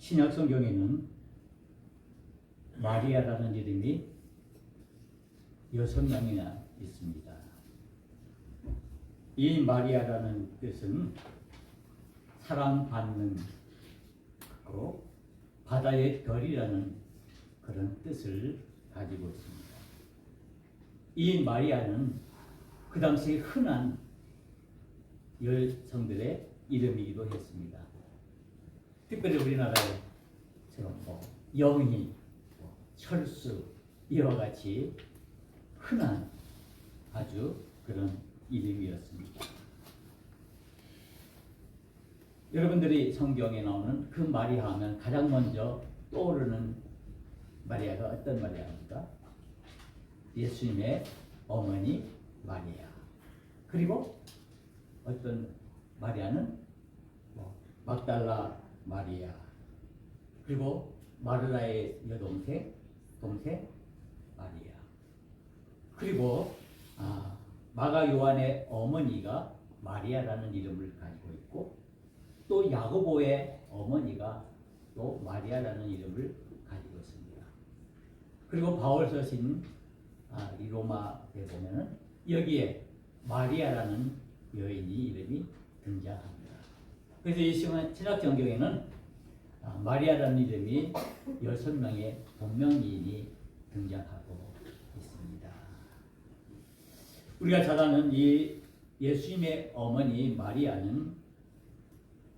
신약 성경에는 마리아라는 이름이 6명이나 있습니다. 이 마리아라는 뜻은 사랑받는 거, 바다의 별이라는 그런 뜻을 가지고 있습니다. 이 마리아는 그 당시 흔한 여성들의 이름이기도 했습니다. 특별히 우리나라에처럼 영희, 철수 이와 같이 흔한 아주 그런 이름이었습니다. 여러분들이 성경에 나오는 그 마리아 하면 가장 먼저 떠오르는 마리아가 어떤 마리아입니까? 예수님의 어머니 마리아. 그리고 어떤 마리아는 막달라 마리아. 그리고 마르다의 여동생 마리아. 그리고 마가 요한의 어머니가 마리아라는 이름을 가지고 있고, 또 야고보의 어머니가 또 마리아라는 이름을 가지고 있습니다. 그리고 바울서 신 이 로마에 보면은 여기에 마리아라는 여인이 이름이 등장합니다. 그래서 이 신약 성경에는 마리아라는 이름이 6명의 동명이인이 등장하고 있습니다. 우리가 잘 아는 이 예수님의 어머니 마리아는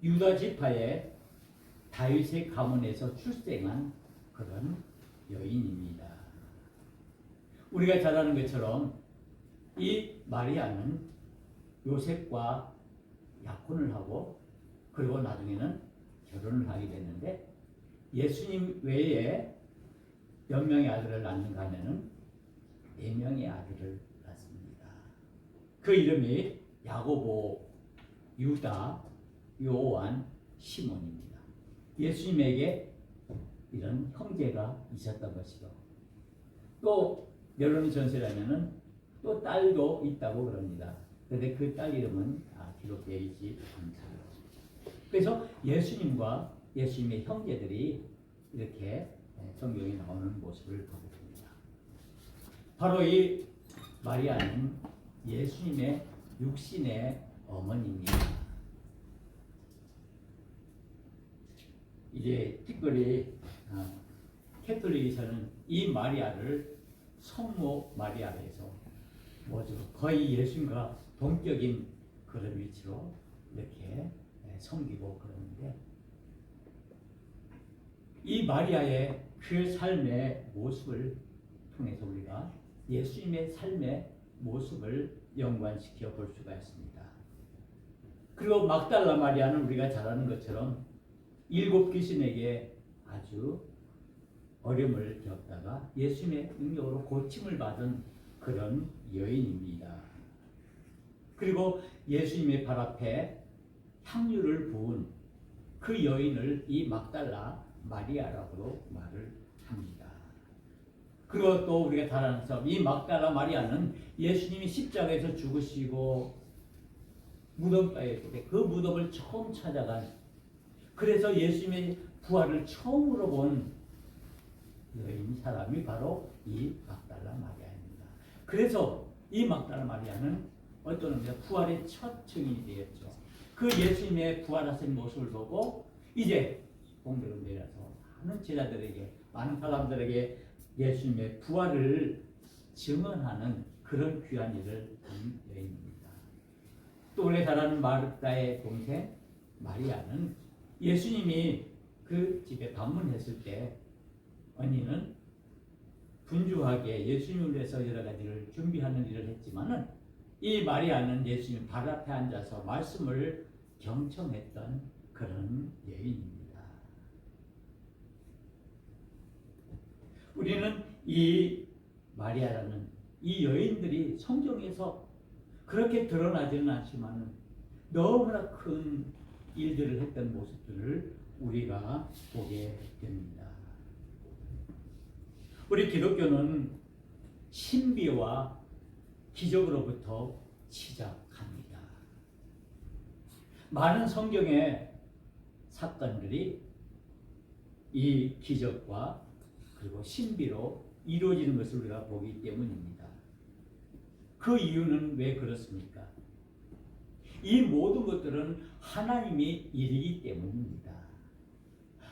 유다 지파의 다윗의 가문에서 출생한 그런 여인입니다. 우리가 잘 아는 것처럼 이 마리아는 요셉과 약혼을 하고 그리고 나중에는 결혼을 하게 됐는데, 예수님 외에 몇 명의 아들을 낳는가 하면은 4명의 아들을 낳습니다. 그 이름이 야고보, 유다, 요한, 시몬입니다. 예수님에게 이런 형제가 있었던 것이죠. 또 여론 전세라면은 또 딸도 있다고 그럽니다. 그런데 그 딸 이름은 기록되어 있지 않습니다. 그래서 예수님과 예수님의 형제들이 이렇게 성경에 나오는 모습을 보게 됩니다. 바로 이 마리아는 예수님의 육신의 어머니입니다. 이제 특별히 캐톨릭에서는 이 마리아를 성모 마리아로 해서 거의 예수님과 동격인 그런 위치로 이렇게 섬기고 그러는데, 이 마리아의 그 삶의 모습을 통해서 우리가 예수님의 삶의 모습을 연관시켜 볼 수가 있습니다. 그리고 막달라 마리아는 우리가 잘 아는 것처럼 7 귀신에게 아주 어려움을 겪다가 예수님의 능력으로 고침을 받은 그런 여인입니다. 그리고 예수님의 발 앞에 향유를 부은 그 여인을 이 막달라 마리아라고 말을 합니다. 그리고 또 우리가 잘 아는 것처럼 이 막달라 마리아는 예수님이 십자가에서 죽으시고 무덤가에 있을 때 그 무덤을 처음 찾아간, 그래서 예수님의 부활을 처음으로 본 여인 사람이 바로 이 막달라 마리아입니다. 그래서 이 막달라 마리아는 어떤 의미에서 부활의 첫 증인이 되었죠. 그 예수님의 부활하신 모습을 보고 이제 공들을 내려서 많은 제자들에게, 많은 사람들에게 예수님의 부활을 증언하는 그런 귀한 일을 한 여인입니다. 또 우리 잘 아는 마르다의 동생 마리아는 예수님이 그 집에 방문했을 때 언니는 분주하게 예수님을 위해서 여러 가지를 준비하는 일을 했지만은, 이 마리아는 예수님 발 앞에 앉아서 말씀을 경청했던 그런 여인입니다. 우리는 이 마리아라는 이 여인들이 성경에서 그렇게 드러나지는 않지만 너무나 큰 일들을 했던 모습들을 우리가 보게 됩니다. 우리 기독교는 신비와 기적으로부터 시작합니다. 많은 성경의 사건들이 이 기적과 그리고 신비로 이루어지는 것을 우리가 보기 때문입니다. 그 이유는 왜 그렇습니까? 이 모든 것들은 하나님이 일이기 때문입니다.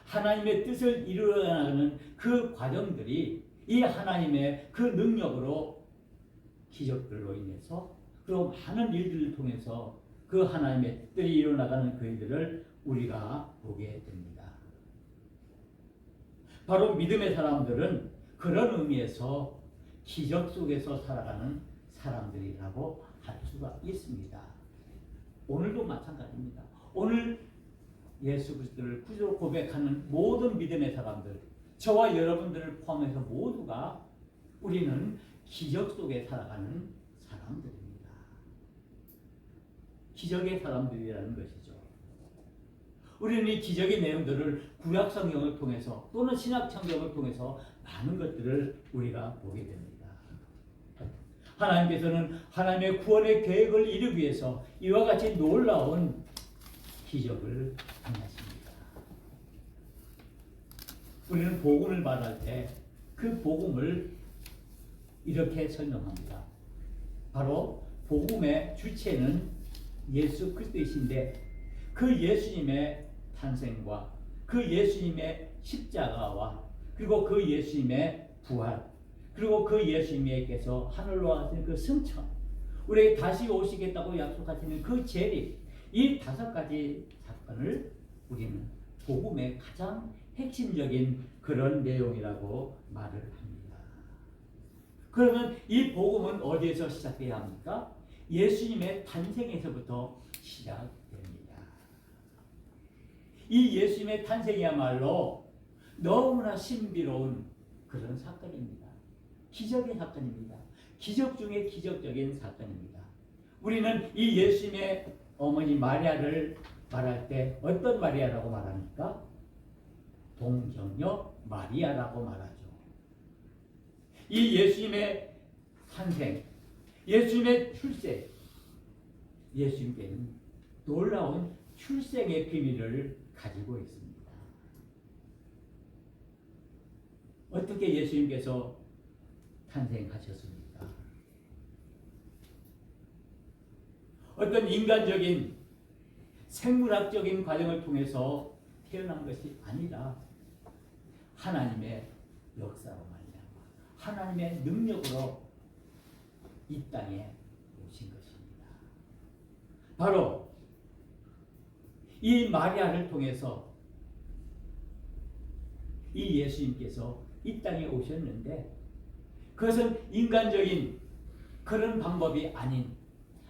하나님의 뜻을 이루어나가는 그 과정들이 이 하나님의 그 능력으로 기적들로 인해서 그리고 많은 일들을 통해서 그 하나님의 뜻들이 일어나가는 그 일들을 우리가 보게 됩니다. 바로 믿음의 사람들은 그런 의미에서 기적 속에서 살아가는 사람들이라고 할 수가 있습니다. 오늘도 마찬가지입니다. 오늘 예수 그리스도를 구주로 고백하는 모든 믿음의 사람들, 저와 여러분들을 포함해서 모두가 우리는 기적 속에 살아가는 사람들입니다. 기적의 사람들이라는 것이죠. 우리는 이 기적의 내용들을 구약 성경을 통해서 또는 신약 성경을 통해서 많은 것들을 우리가 보게 됩니다. 하나님께서는 하나님의 구원의 계획을 이루기 위해서 이와 같이 놀라운 기적을 행하십니다. 우리는 복음을 말할 때 그 복음을 이렇게 설명합니다. 바로 복음의 주체는 예수 그리스도이신데 그 예수님의 탄생과 그 예수님의 십자가와 그리고 그 예수님의 부활 그리고 그 예수님께서 하늘로 가신 그 승천 우리에게 다시 오시겠다고 약속하시는 그 재림 이 5가지 사건을 우리는 복음의 가장 핵심적인 그런 내용이라고 말을 합니다. 그러면 이 복음은 어디에서 시작돼야 합니까? 예수님의 탄생에서부터 시작됩니다. 이 예수님의 탄생이야말로 너무나 신비로운 그런 사건입니다. 기적의 사건입니다. 기적 중에 기적적인 사건입니다. 우리는 이 예수님의 어머니 마리아를 말할 때 어떤 마리아라고 말합니까? 동정녀 마리아라고 말하죠. 이 예수님의 탄생, 예수님의 출생, 예수님께는 놀라운 출생의 비밀을 가지고 있습니다. 어떻게 예수님께서 탄생하셨습니까? 어떤 인간적인 생물학적인 과정을 통해서 태어난 것이 아니라 하나님의 역사로 말미암아 하나님의 능력으로 이 땅에 오신 것입니다. 바로 이 마리아를 통해서 이 예수님께서 이 땅에 오셨는데 그것은 인간적인 그런 방법이 아닌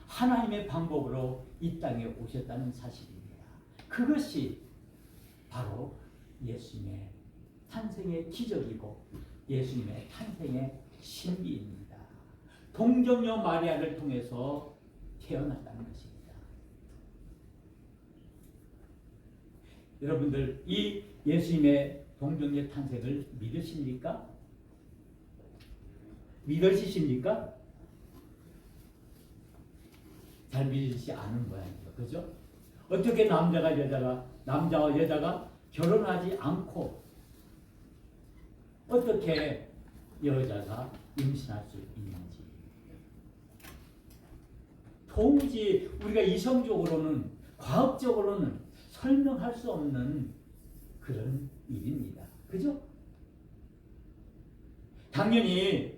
하나님의 방법으로 이 땅에 오셨다는 사실입니다. 그것이 바로 예수님의 탄생의 기적이고 예수님의 탄생의 신비입니다. 동정녀 마리아를 통해서 태어났다는 것입니다. 여러분들 이 예수님의 동정녀 탄생을 믿으십니까? 믿으십니까? 잘 믿으시지 않은 모양이죠. 그죠? 어떻게 남자와 여자가 결혼하지 않고 어떻게 여자가 임신할 수 있는지 도무지 우리가 이성적으로는 과학적으로는 설명할 수 없는 그런 일입니다. 그죠? 당연히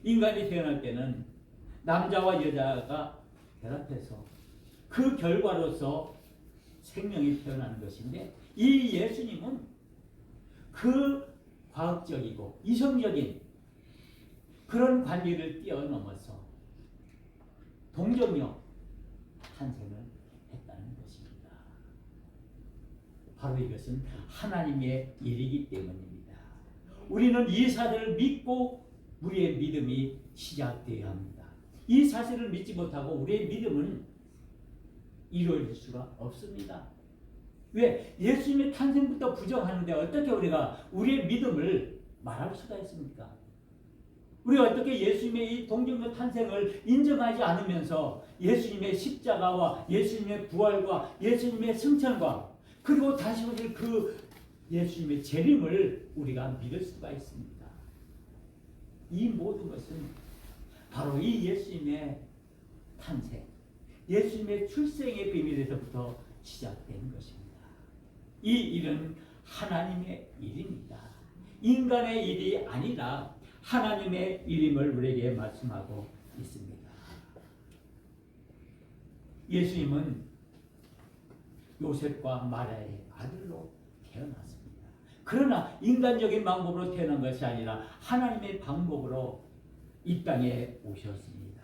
인간이 태어날 때는 남자와 여자가 결합해서 그 결과로서 생명이 태어나는 것인데 이 예수님은 그 과학적이고 이성적인 그런 관리를 뛰어넘어서 동정녀 탄생을 했다는 것입니다. 바로 이것은 하나님의 일이기 때문입니다. 우리는 이 사실을 믿고 우리의 믿음이 시작되어야 합니다. 이 사실을 믿지 못하고 우리의 믿음은 이루어질 수가 없습니다. 왜? 예수님의 탄생부터 부정하는데 어떻게 우리가 우리의 믿음을 말할 수가 있습니까? 우리가 어떻게 예수님의 이 동정녀 탄생을 인정하지 않으면서 예수님의 십자가와 예수님의 부활과 예수님의 승천과 그리고 다시 오실 그 예수님의 재림을 우리가 믿을 수가 있습니다. 이 모든 것은 바로 이 예수님의 탄생, 예수님의 출생의 비밀에서부터 시작된 것입니다. 이 일은 하나님의 일입니다. 인간의 일이 아니라 하나님의 일임을 우리에게 말씀하고 있습니다. 예수님은 요셉과 마리아의 아들로 태어났습니다. 그러나 인간적인 방법으로 태어난 것이 아니라 하나님의 방법으로 이 땅에 오셨습니다.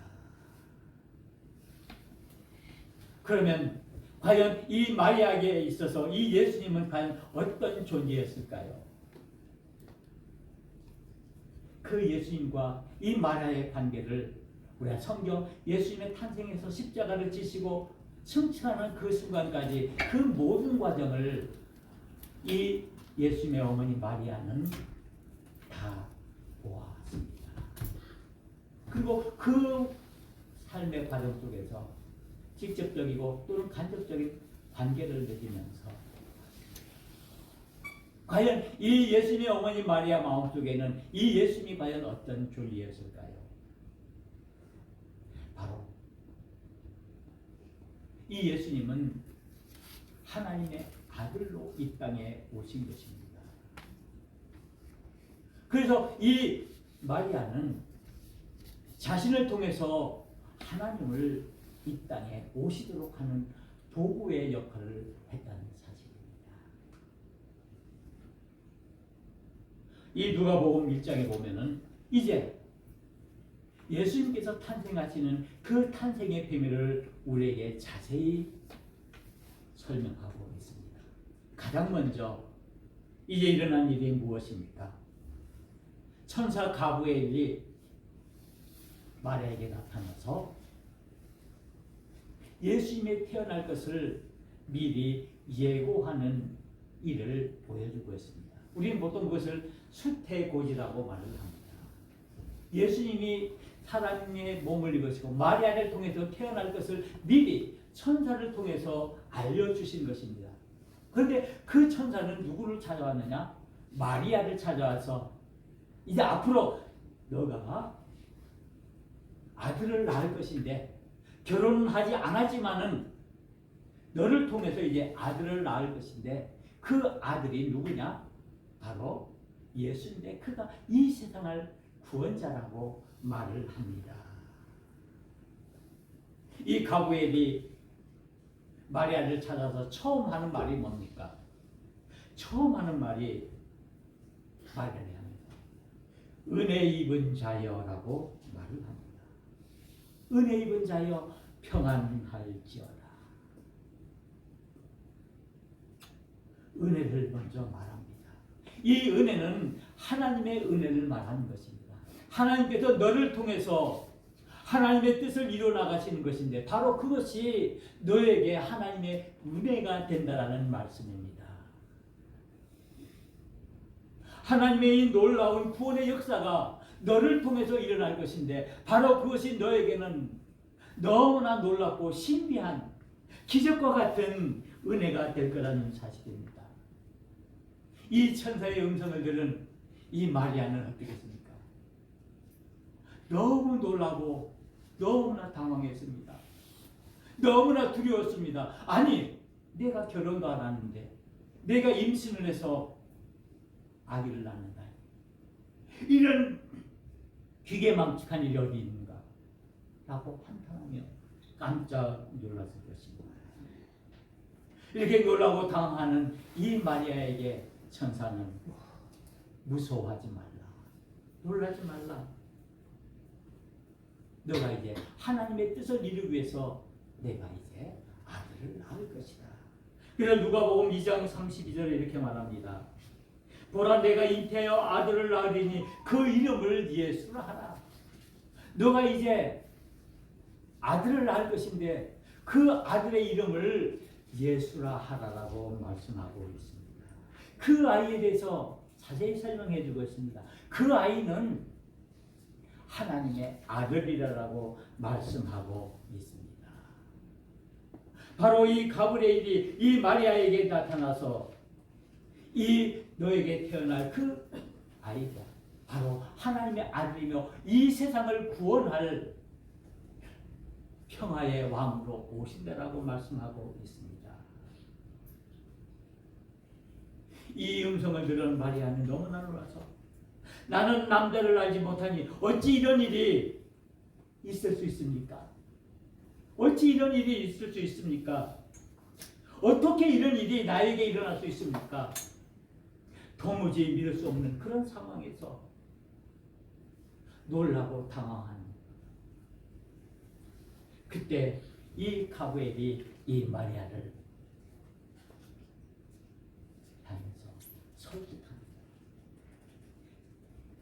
그러면 과연 이 마리아에게 있어서 이 예수님은 과연 어떤 존재였을까요? 그 예수님과 이 마리아의 관계를 우리가 성경 예수님의 탄생에서 십자가를 지시고 승천하는 그 순간까지 그 모든 과정을 이 예수님의 어머니 마리아는 다 보았습니다. 그리고 그 삶의 과정 속에서 직접적이고 또는 간접적인 관계를 맺으면서 과연 이 예수님의 어머니 마리아 마음속에는 이 예수님이 과연 어떤 존재였을까요? 바로 이 예수님은 하나님의 아들로 이 땅에 오신 것입니다. 그래서 이 마리아는 자신을 통해서 하나님을 이 땅에 오시도록 하는 도구의 역할을 했다는 사실입니다. 이 누가복음 1장에 보면은 이제 예수님께서 탄생하시는 그 탄생의 비밀을 우리에게 자세히 설명하고 있습니다. 가장 먼저 이제 일어난 일이 무엇입니까? 천사 가브리엘이 마리아에게 나타나서 예수님이 태어날 것을 미리 예고하는 일을 보여주고 있습니다. 우리는 보통 그것을 수태고지라고 말을 합니다. 예수님이 사람의 몸을 입으시고 마리아를 통해서 태어날 것을 미리 천사를 통해서 알려주신 것입니다. 그런데 그 천사는 누구를 찾아왔느냐? 마리아를 찾아와서 이제 앞으로 너가 아들을 낳을 것인데 결혼은 하지 않았지만은 너를 통해서 이제 아들을 낳을 것인데 그 아들이 누구냐? 바로 예수인데 그가 이 세상을 구원자라고 말을 합니다. 이 가브리엘이 마리아를 찾아서 처음 하는 말이 뭡니까? 처음 하는 말이 마리아를 합니다. 은혜 입은 자여라고 말을 합니다. 은혜 입은 자여 평안할지어다. 은혜를 먼저 말합니다. 이 은혜는 하나님의 은혜를 말하는 것입니다. 하나님께서 너를 통해서 하나님의 뜻을 이루어나가시는 것인데 바로 그것이 너에게 하나님의 은혜가 된다라는 말씀입니다. 하나님의 이 놀라운 구원의 역사가 너를 통해서 일어날 것인데 바로 그것이 너에게는 너무나 놀랍고 신비한 기적과 같은 은혜가 될 거라는 사실입니다. 이 천사의 음성을 들은 이 마리아는 어떻겠습니까? 너무 놀라고 너무나 당황했습니다. 너무나 두려웠습니다. 아니, 내가 결혼도 안 하는데 내가 임신을 해서 아기를 낳는다. 이런 기계망측한 일이 어디 있는가? 라고 한탄하며 깜짝 놀랐을 것입니다. 이렇게 놀라고 당황하는 이 마리아에게 천사는 무서워하지 말라. 놀라지 말라. 너가 이제 하나님의 뜻을 이루기 위해서 내가 이제 아들을 낳을 것이다. 그래서 누가복음 2장 32절에 이렇게 말합니다. 보라 내가 잉태하여 아들을 낳으리니 그 이름을 예수라 하라. 너가 이제 아들을 낳을 것인데 그 아들의 이름을 예수라 하라라고 말씀하고 있습니다. 그 아이에 대해서 자세히 설명해 주고 있습니다. 그 아이는 하나님의 아들이라고 말씀하고 있습니다. 바로 이 가브리엘이 이 마리아에게 나타나서 이 너에게 태어날 그 아이가 바로 하나님의 아들이며 이 세상을 구원할 평화의 왕으로 오신다라고 말씀하고 있습니다. 이 음성을 들은 마리아는 너무나 놀라서 나는 남자를 알지 못하니 어찌 이런 일이 있을 수 있습니까? 어찌 이런 일이 있을 수 있습니까? 어떻게 이런 일이 나에게 일어날 수 있습니까? 도무지 믿을 수 없는 그런 상황에서 놀라고 당황한 그때 이 가브엘이 이 마리아를 향해서 설득합니다.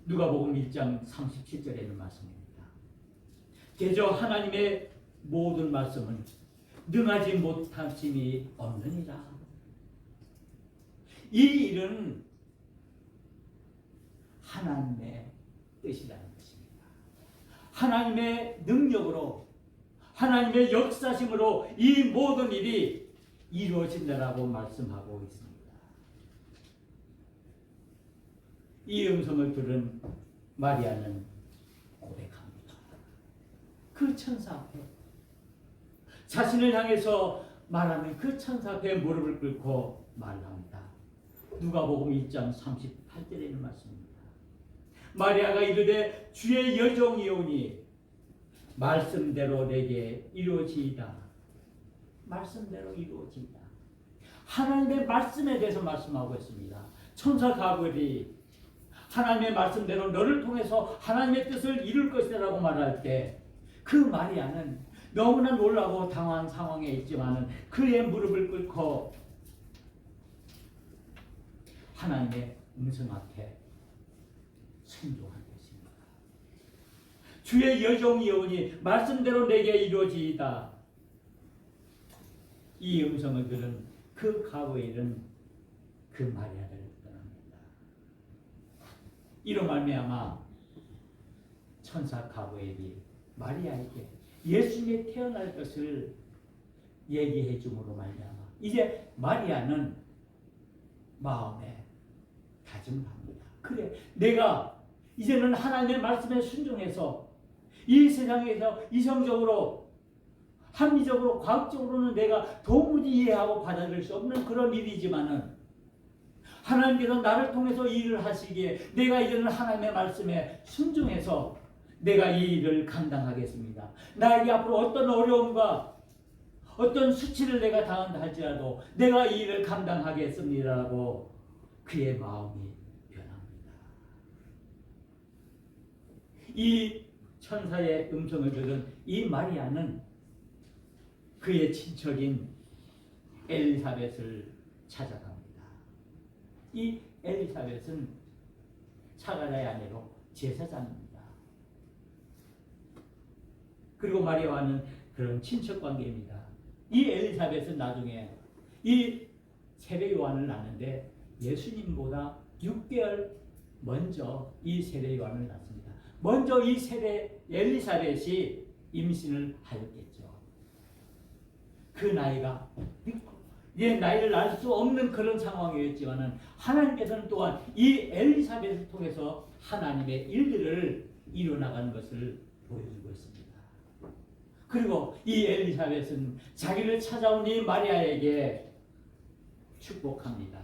누가복음 1장 37절에 있는 말씀입니다. 대저 하나님의 모든 말씀은 능하지 못하심이 없느니라. 이 일은 하나님의 뜻이라는 것입니다. 하나님의 능력으로 하나님의 역사심으로 이 모든 일이 이루어진다라고 말씀하고 있습니다. 이 음성을 들은 마리아는 고백합니다. 그 천사 앞에 자신을 향해서 말하는 그 천사 앞에 무릎을 꿇고 말합니다. 누가복음 1장 38절에 있는 말씀입니다. 마리아가 이르되 주의 여종이오니 말씀대로 내게 이루어지이다. 말씀대로 이루어지이다. 하나님의 말씀에 대해서 말씀하고 있습니다. 천사 가브엘이 하나님의 말씀대로 너를 통해서 하나님의 뜻을 이룰 것이라고 말할 때 그 마리아는 너무나 놀라고 당황한 상황에 있지만은 그의 무릎을 꿇고 하나님의 음성 앞에 순종한 것입니다. 주의 여종이오니 말씀대로 내게 이루어지이다. 이 음성을 들은 그 가브엘은 그 마리아를 떠납니다. 이로 말미암아 천사 가브엘이 마리아에게 예수님이 태어날 것을 얘기해 줌으로 말미암아 이제 마리아는 마음에 다짐을 합니다. 그래, 내가 이제는 하나님의 말씀에 순종해서 이 세상에서 이성적으로 합리적으로 과학적으로는 내가 도무지 이해하고 받아들일 수 없는 그런 일이지만은 하나님께서 나를 통해서 이 일을 하시기에 내가 이제는 하나님의 말씀에 순종해서 내가 이 일을 감당하겠습니다. 나에게 앞으로 어떤 어려움과 어떤 수치를 내가 당한다 할지라도 내가 이 일을 감당하겠습니다라고 그의 마음이 변합니다. 이 천사의 음성을 들은 이 마리아는 그의 친척인 엘리사벳을 찾아갑니다. 이 엘리사벳은 사가랴의 아내로 제사장입니다. 그리고 마리아와는 그런 친척 관계입니다. 이 엘리사벳은 나중에 이 세례 요한을 낳는데 예수님보다 6개월 먼저 이 세례 요한을 낳습니다. 먼저 이 세례 엘리사벳이 임신을 하였겠죠. 그 나이가 이제 나이를 알 수 없는 그런 상황이었지만은 하나님께서는 또한 이 엘리사벳을 통해서 하나님의 일들을 이뤄나가는 것을 보여주고 있습니다. 그리고 이 엘리사벳은 자기를 찾아온 이 마리아에게 축복합니다.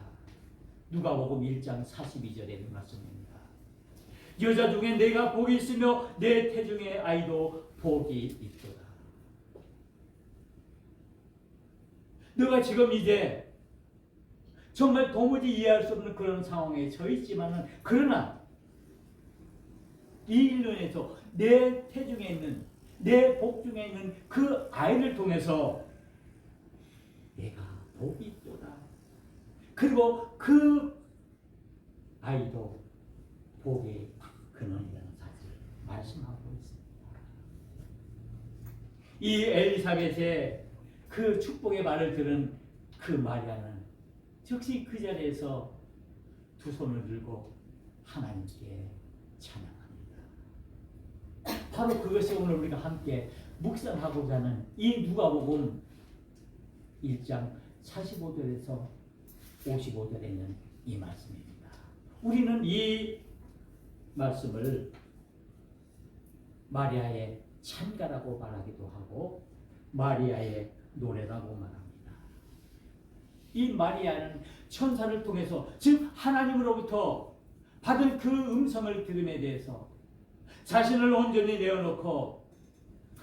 누가복음 1장 42절에 말씀입니다. 여자 중에 내가 복이 있으며 내 태중의 아이도 복이 있도다. 너가 지금 이제 정말 도무지 이해할 수 없는 그런 상황에 처해 있지만은 그러나 이 일로 인해서 내 태중에 있는 내 복 중에 있는 그 아이를 통해서 내가 복이 있도다. 그리고 그 아이도 복의 근원이라는 사실을 말씀하고 있습니다. 이 엘리사벳의 그 축복의 말을 들은 그 마리아는 즉시 그 자리에서 두 손을 들고 하나님께 찬양합니다. 바로 그것이 오늘 우리가 함께 묵상하고자 하는 이 누가복음 1장 45절에서 55절에 있는 이 말씀. 우리는 이 말씀을 마리아의 찬가라고 말하기도 하고 마리아의 노래라고 말합니다. 이 마리아는 천사를 통해서 즉 하나님으로부터 받은 그 음성을 들음에 대해서 자신을 온전히 내어놓고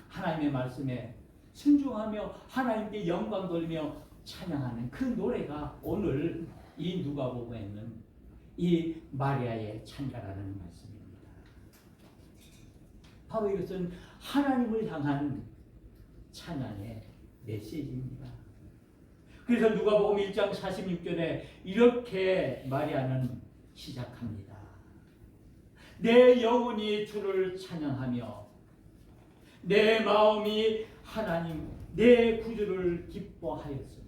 하나님의 말씀에 순종하며 하나님께 영광 돌리며 찬양하는 그 노래가 오늘 이 누가복음에 있는 이 마리아의 찬가라는 말씀입니다. 바로 이것은 하나님을 향한 찬양의 메시지입니다. 그래서 누가복음 1장 46절에 이렇게 마리아는 시작합니다. 내 영혼이 주를 찬양하며 내 마음이 하나님 내 구주를 기뻐하였습니다.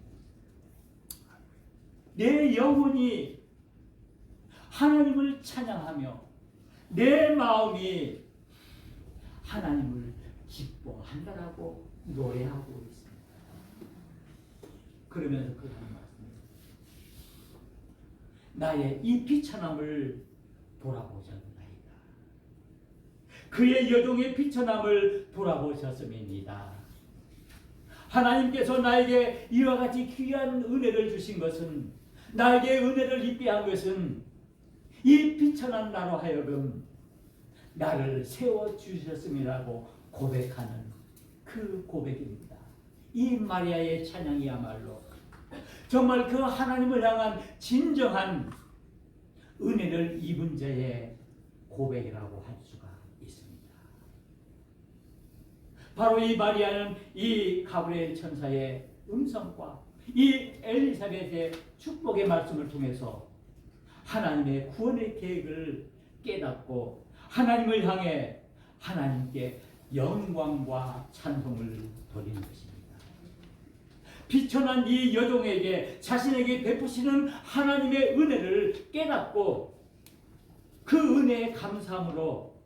내 영혼이 하나님을 찬양하며 내 마음이 하나님을 기뻐한다라고 노래하고 있습니다. 그러면서 그 하는 말씀입니다. 나의 이 비천함을 돌아보셨나이다. 그의 여종의 비천함을 돌아보셨음입니다. 하나님께서 나에게 이와 같이 귀한 은혜를 주신 것은 나에게 은혜를 입게 한 것은 이 비천한 나로 하여금 나를 세워주셨음이라고 고백하는 그 고백입니다. 이 마리아의 찬양이야말로 정말 그 하나님을 향한 진정한 은혜를 입은 자의 고백이라고 할 수가 있습니다. 바로 이 마리아는 이 가브리엘 천사의 음성과 이 엘리사벳의 축복의 말씀을 통해서 하나님의 구원의 계획을 깨닫고 하나님을 향해 하나님께 영광과 찬송을 돌리는 것입니다. 비천한 이 여종에게 자신에게 베푸시는 하나님의 은혜를 깨닫고 그 은혜에 감사함으로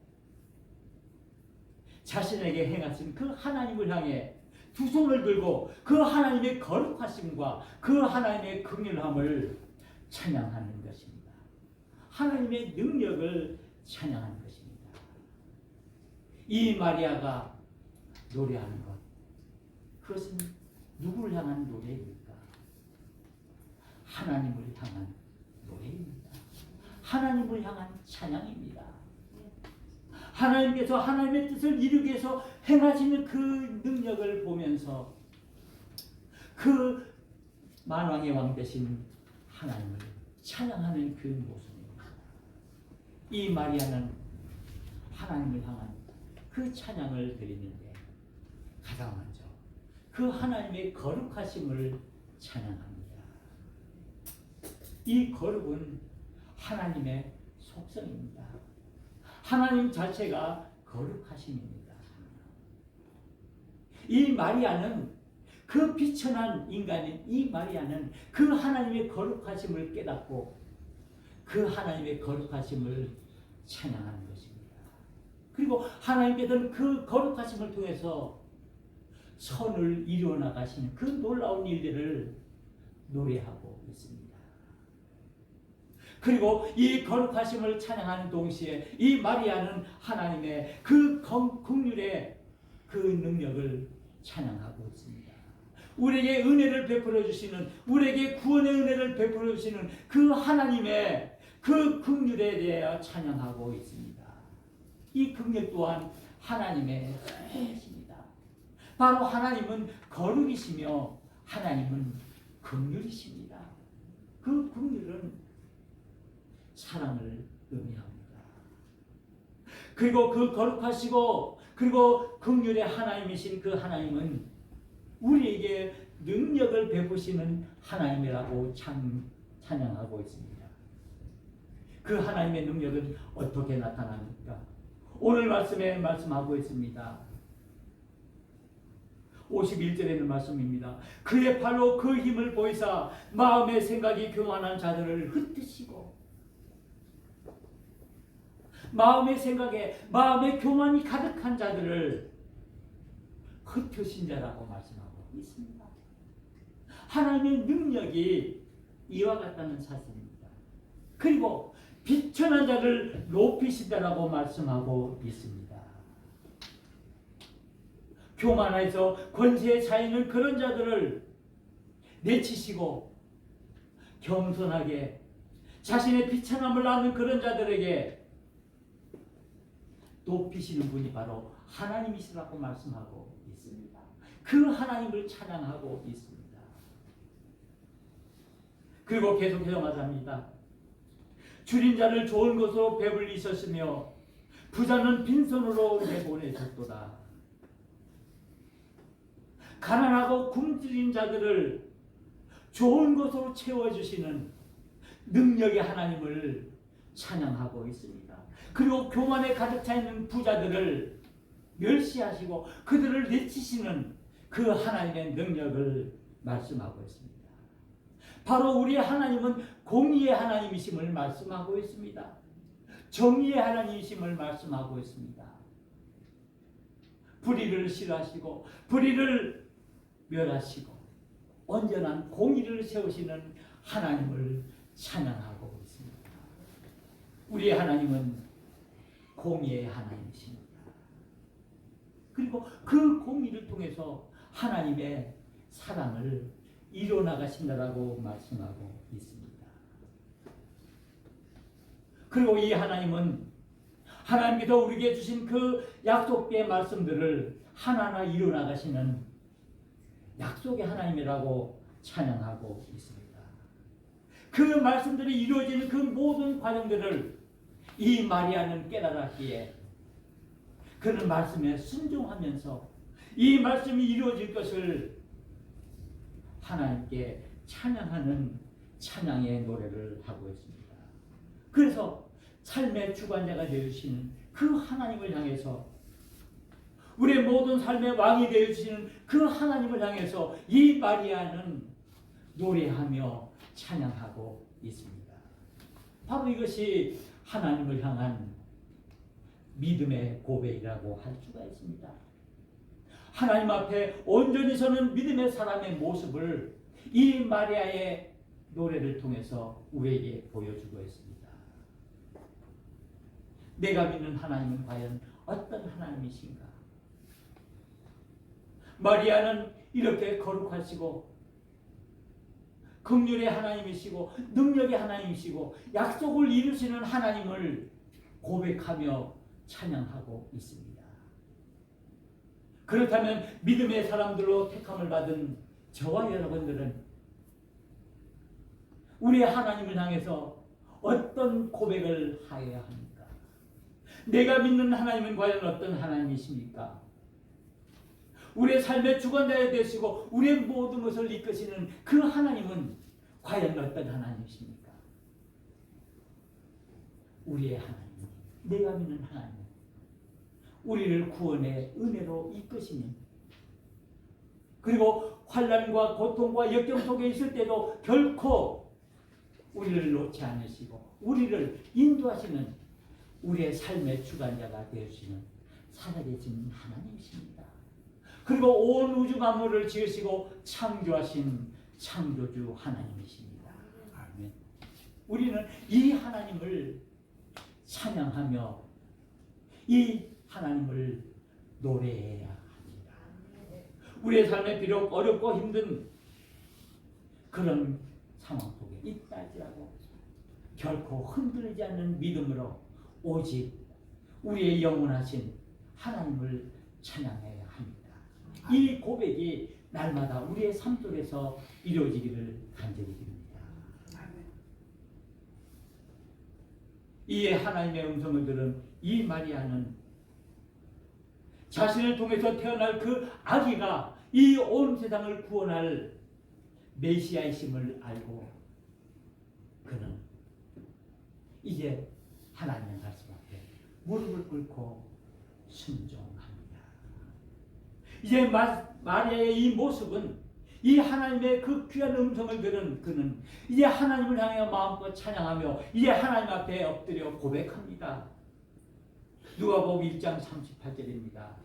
자신에게 행하신 그 하나님을 향해 두 손을 들고 그 하나님의 거룩하심과 그 하나님의 긍휼함을 찬양하는 것입니다. 하나님의 능력을 찬양하는 것입니다. 이 마리아가 노래하는 것, 그것은 누구를 향한 노래입니까? 하나님을 향한 노래입니다. 하나님을 향한 찬양입니다. 하나님께서 하나님의 뜻을 이루기 위해서 행하시는 그 능력을 보면서 그 만왕의 왕 되신 하나님을 찬양하는 그 모습입니다. 이 마리아는 하나님을 향한 그 찬양을 드리는데 가장 먼저 그 하나님의 거룩하심을 찬양합니다. 이 거룩은 하나님의 속성입니다. 하나님 자체가 거룩하심입니다. 이 마리아는 그 비천한 인간인 이 마리아는 그 하나님의 거룩하심을 깨닫고 그 하나님의 거룩하심을 찬양하는 것입니다. 그리고 하나님께서는 그 거룩하심을 통해서 선을 이루어 나가시는 그 놀라운 일들을 노래하고 있습니다. 그리고 이 거룩하심을 찬양하는 동시에 이 마리아는 하나님의 그 긍휼의 그 능력을 찬양하고 있습니다. 우리에게 은혜를 베풀어 주시는, 우리에게 구원의 은혜를 베풀어 주시는 그 하나님의 그 긍휼에 대하여 찬양하고 있습니다. 이 긍휼 또한 하나님의 은혜십니다. 바로 하나님은 거룩이시며 하나님은 긍휼이십니다. 그 긍휼은 사랑을 의미합니다. 그리고 그 거룩하시고 그리고 긍휼의 하나님이신 그 하나님은 우리에게 능력을 베푸시는 하나님이라고 찬양하고 있습니다. 그 하나님의 능력은 어떻게 나타납니까? 오늘 말씀에 말씀하고 있습니다. 51절에 있는 말씀입니다. 그의 팔로 그 힘을 보이사 마음의 생각이 교만한 자들을 흩으시고 마음의 생각에 마음의 교만이 가득한 자들을 흩으신 자라고 말씀하고 있습니다. 하나님의 능력이 이와 같다는 사실입니다. 그리고 비천한 자를 높이시다라고 말씀하고 있습니다. 교만해서 권세에 차있는 그런 자들을 내치시고 겸손하게 자신의 비천함을 아는 그런 자들에게 높이시는 분이 바로 하나님이시라고 말씀하고 있습니다. 그 하나님을 찬양하고 있습니다. 그리고 계속해서 말합니다. 줄인 자를 좋은 것으로 배불리셨으며 부자는 빈손으로 내보내셨도다. 가난하고 굶주린 자들을 좋은 것으로 채워주시는 능력의 하나님을 찬양하고 있습니다. 그리고 교만에 가득 차 있는 부자들을 멸시하시고 그들을 내치시는 그 하나님의 능력을 말씀하고 있습니다. 바로 우리 하나님은 공의의 하나님이심을 말씀하고 있습니다. 정의의 하나님이심을 말씀하고 있습니다. 불의를 싫어하시고 불의를 멸하시고 온전한 공의를 세우시는 하나님을 찬양하고 있습니다. 우리의 하나님은 공의의 하나님이십니다. 그리고 그 공의를 통해서 하나님의 사랑을 이뤄나가신다라고 말씀하고 있습니다. 그리고 이 하나님은 하나님께서 우리에게 주신 그 약속의 말씀들을 하나하나 이뤄나가시는 약속의 하나님이라고 찬양하고 있습니다. 그 말씀들이 이루어지는 그 모든 과정들을 이 마리아는 깨달았기에 그는 말씀에 순종하면서 이 말씀이 이루어질 것을 하나님께 찬양하는 찬양의 노래를 하고 있습니다. 그래서 삶의 주관자가 되어주시는 그 하나님을 향해서 우리의 모든 삶의 왕이 되어주시는 그 하나님을 향해서 이 마리아는 노래하며 찬양하고 있습니다. 바로 이것이 하나님을 향한 믿음의 고백이라고 할 수가 있습니다. 하나님 앞에 온전히 서는 믿음의 사람의 모습을 이 마리아의 노래를 통해서 우리에게 보여주고 있습니다. 내가 믿는 하나님은 과연 어떤 하나님이신가? 마리아는 이렇게 거룩하시고 긍휼의 하나님이시고 능력의 하나님이시고 약속을 이루시는 하나님을 고백하며 찬양하고 있습니다. 그렇다면 믿음의 사람들로 택함을 받은 저와 여러분들은 우리의 하나님을 향해서 어떤 고백을 하여야 합니까? 내가 믿는 하나님은 과연 어떤 하나님이십니까? 우리의 삶의 주관자가 되시고 우리의 모든 것을 이끄시는 그 하나님은 과연 어떤 하나님이십니까? 우리의 하나님, 내가 믿는 하나님, 우리를 구원의 은혜로 이끄시는, 그리고 환난과 고통과 역경 속에 있을 때도 결코 우리를 놓지 않으시고 우리를 인도하시는 우리의 삶의 주관자가 되시는 살아계신 하나님이십니다. 그리고 온 우주 만물을 지으시고 창조하신 창조주 하나님이십니다. 아멘. 우리는 이 하나님을 찬양하며 이 하나님을 노래해야 합니다. 우리의 삶에 비록 어렵고 힘든 그런 상황 속에 있다 할지라도 결코 흔들리지 않는 믿음으로 오직 우리의 영원하신 하나님을 찬양해야 합니다. 이 고백이 날마다 우리의 삶 속에서 이루어지기를 간절히 빕니다. 이에 하나님의 음성을 들은 이 마리아는 자신을 통해서 태어날 그 아기가 이 온 세상을 구원할 메시아이심을 알고 그는 이제 하나님의 말씀 앞에 무릎을 꿇고 순종합니다. 이제 마리아의 이 모습은 이 하나님의 그 귀한 음성을 들은 그는 이제 하나님을 향해 마음껏 찬양하며 이제 하나님 앞에 엎드려 고백합니다. 누가복음 1장 38절입니다.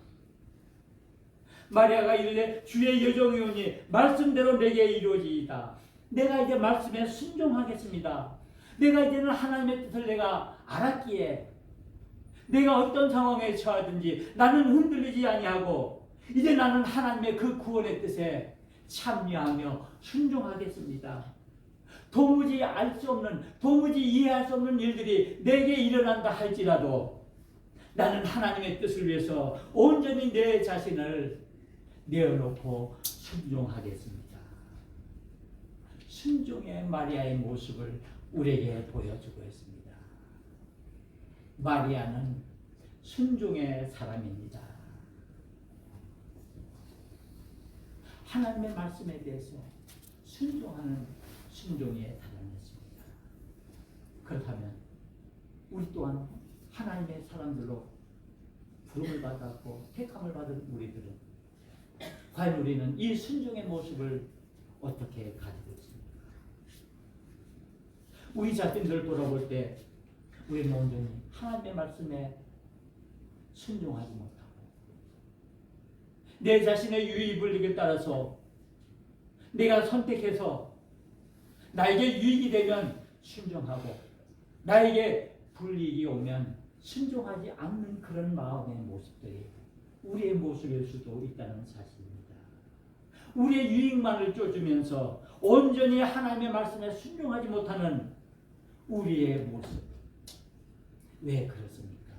마리아가 이르되 주의 여종이 오니 말씀대로 내게 이루어지이다. 내가 이제 말씀에 순종하겠습니다. 내가 이제는 하나님의 뜻을 내가 알았기에 내가 어떤 상황에 처하든지 나는 흔들리지 아니하고 이제 나는 하나님의 그 구원의 뜻에 참여하며 순종하겠습니다. 도무지 알 수 없는, 도무지 이해할 수 없는 일들이 내게 일어난다 할지라도 나는 하나님의 뜻을 위해서 온전히 내 자신을 내어놓고 순종하겠습니다. 순종의 마리아의 모습을 우리에게 보여주고 있습니다. 마리아는 순종의 사람입니다. 하나님의 말씀에 대해서 순종하는 순종의 사람이었습니다. 그렇다면 우리 또한 하나님의 사람들로 부름을 받았고 택함을 받은 우리들은 과연 우리는 이 순종의 모습을 어떻게 가지고 있습니까? 우리 자신들을 돌아볼 때 우리는 온전히 하나님의 말씀에 순종하지 못하고 내 자신의 유의불익에 따라서 내가 선택해서 나에게 유익이 되면 순종하고 나에게 불이익이 오면 순종하지 않는 그런 마음의 모습들이 우리의 모습일 수도 있다는 사실입니다. 우리의 유익만을 쫓으면서 온전히 하나님의 말씀에 순종하지 못하는 우리의 모습. 왜 그렇습니까?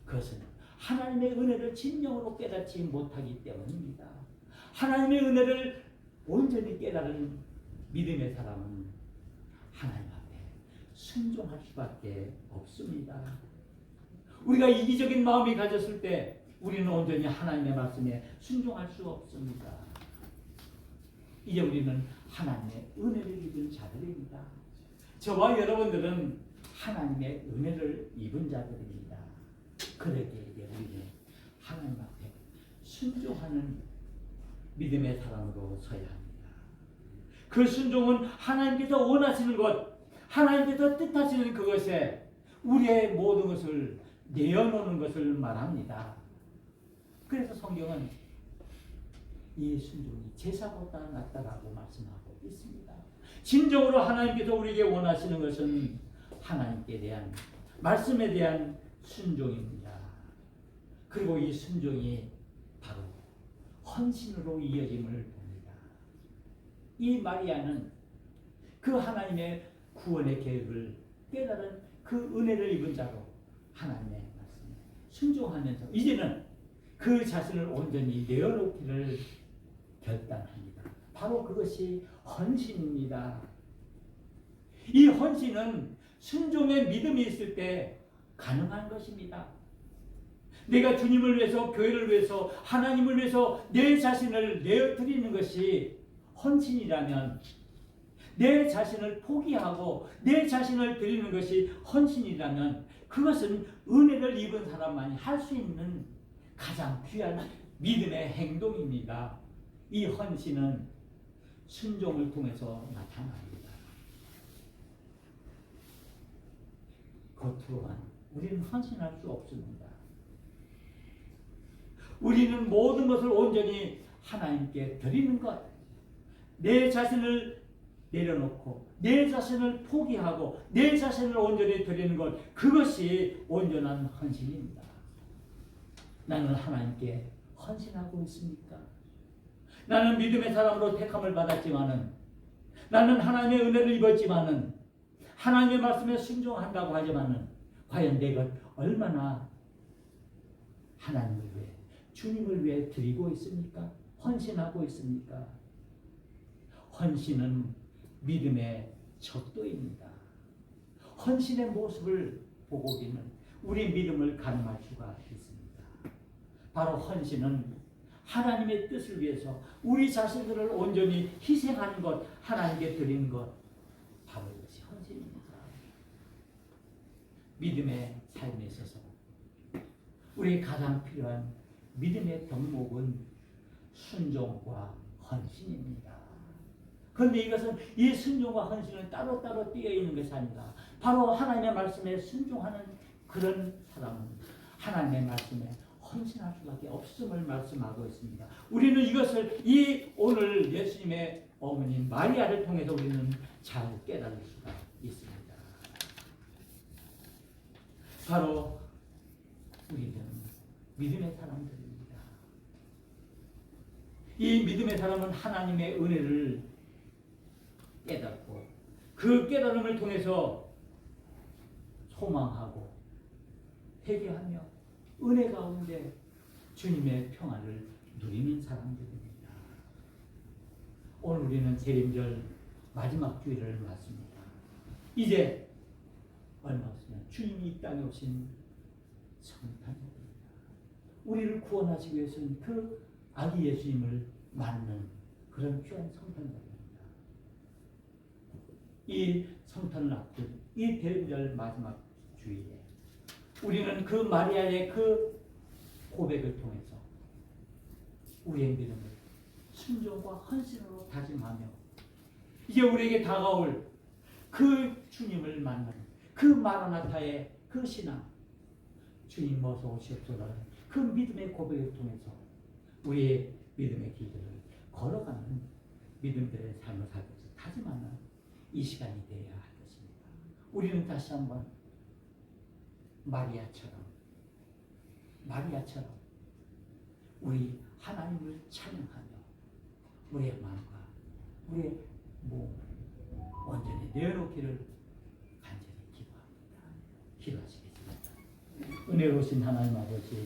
그것은 하나님의 은혜를 진정으로 깨닫지 못하기 때문입니다. 하나님의 은혜를 온전히 깨달은 믿음의 사람은 하나님 앞에 순종할 수밖에 없습니다. 우리가 이기적인 마음이 가졌을 때 우리는 온전히 하나님의 말씀에 순종할 수 없습니다. 이제 우리는 하나님의 은혜를 입은 자들입니다. 저와 여러분들은 하나님의 은혜를 입은 자들입니다. 그러기에 이제 우리는 하나님 앞에 순종하는 믿음의 사람으로 서야 합니다. 그 순종은 하나님께서 원하시는 것, 하나님께서 뜻하시는 그것에 우리의 모든 것을 내어놓는 것을 말합니다. 그래서 성경은 이 순종이 제사보다 낫다라고 말씀하고 있습니다. 진정으로 하나님께서 우리에게 원하시는 것은 하나님께 대한 말씀에 대한 순종입니다. 그리고 이 순종이 바로 헌신으로 이어짐을 봅니다. 이 마리아는 그 하나님의 구원의 계획을 깨달은 그 은혜를 입은 자로 하나님의 말씀에 순종하면서 이제는 그 자신을 온전히 내어놓기를 결단합니다. 바로 그것이 헌신입니다. 이 헌신은 순종의 믿음이 있을 때 가능한 것입니다. 내가 주님을 위해서, 교회를 위해서, 하나님을 위해서 내 자신을 내어드리는 것이 헌신이라면 내 자신을 포기하고 내 자신을 드리는 것이 헌신이라면 그것은 은혜를 입은 사람만이 할 수 있는 가장 귀한 믿음의 행동입니다. 이 헌신은 순종을 통해서 나타납니다. 겉으로만 우리는 헌신할 수 없습니다. 우리는 모든 것을 온전히 하나님께 드리는 것, 내 자신을 내려놓고 내 자신을 포기하고 내 자신을 온전히 드리는 것, 그것이 온전한 헌신입니다. 나는 하나님께 헌신하고 있습니까? 나는 믿음의 사람으로 택함을 받았지만은, 나는 하나님의 은혜를 입었지만은, 하나님의 말씀에 순종한다고 하지만은 과연 내가 얼마나 하나님을 위해, 주님을 위해 드리고 있습니까? 헌신하고 있습니까? 헌신은 믿음의 척도입니다. 헌신의 모습을 보고 우리는 우리 믿음을 가늠할 수가 있습니다. 바로 헌신은 하나님의 뜻을 위해서 우리 자신들을 온전히 희생하는 것, 하나님께 드리는 것, 바로 이것이 헌신입니다. 믿음의 삶에 있어서 우리의 가장 필요한 믿음의 덕목은 순종과 헌신입니다. 그런데 이것은 이 순종과 헌신은 따로따로 띄어 있는 것이 아니라 바로 하나님의 말씀에 순종하는 그런 사람은 하나님의 말씀에 헌신할 수밖에 없음을 말씀하고 있습니다. 우리는 이것을 이 오늘 예수님의 어머니 마리아를 통해서 우리는 잘 깨달을 수가 있습니다. 바로 우리는 믿음의 사람들입니다. 이 믿음의 사람은 하나님의 은혜를 깨닫고 그 깨달음을 통해서 소망하고 회개하며 은혜 가운데 주님의 평안을 누리는 사람들입니다. 오늘 우리는 재림절 마지막 주일을 맞습니다. 이제 얼마 없으면 주님이 이 땅에 오신 성탄절입니다. 우리를 구원하시기 위해서는 그 아기 예수님을 맞는 그런 귀한 성탄절입니다. 이 성탄을 앞둔 이 대림절 마지막 주일에 우리는 그 마리아의 그 고백을 통해서 우리의 믿음을 순종과 헌신으로 다짐하며 이제 우리에게 다가올 그 주님을 만나는 그 마라나타의 그 신앙, 주님 어서 오시옵소서 그 믿음의 고백을 통해서 우리의 믿음의 길들을 걸어가는 믿음들의 삶을 살면서 다짐하는 이 시간이 되어야 할 것입니다. 우리는 다시 한번 마리아처럼 우리 하나님을 찬양하며 우리의 마음과 우리의 몸을 온전히 내어놓기를 간절히 기도합니다. 기도하시겠습니다. 은혜로우신 하나님 아버지,